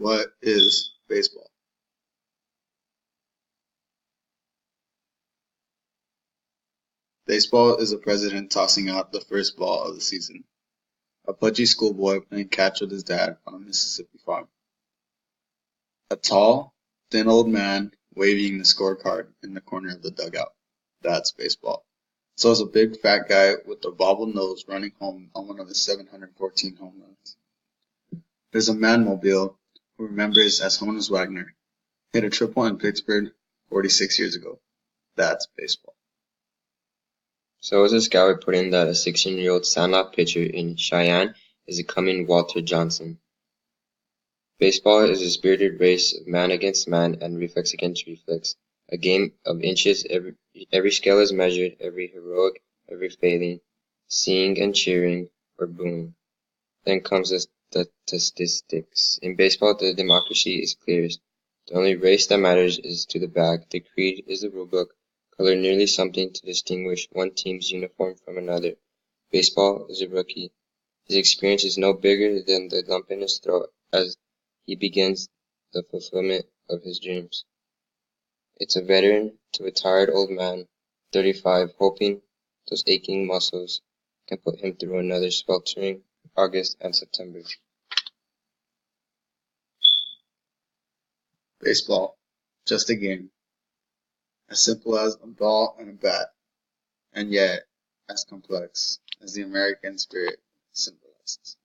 What is baseball? Baseball is a president tossing out the first ball of the season. A pudgy schoolboy playing catch with his dad on a Mississippi farm. A tall, thin old man waving the scorecard in the corner of the dugout. That's baseball. So is a big fat guy with a bobbled nose running home on one of his 714 home runs. There's a man-mobile who remembers as Honus Wagner hit a triple in Pittsburgh 46 years ago. That's baseball. So is a scout reporting that a 16-year-old Sandlot pitcher in Cheyenne is a coming Walter Johnson. Baseball is a spirited race of man against man and reflex against reflex, a game of inches. Every scale is measured, every heroic, every failing, seeing and cheering or booing. Then comes the statistics. In baseball, the democracy is clearest. The only race that matters is to the bag. The creed is the rulebook. Color nearly something to distinguish one team's uniform from another. Baseball is a rookie. His experience is no bigger than the lump in his throat as he begins the fulfillment of his dreams. It's a veteran to a tired old man, 35, hoping those aching muscles can put him through another sweltering August and September. Baseball, just a game. As simple as a ball and a bat, and yet as complex as the American spirit symbolizes.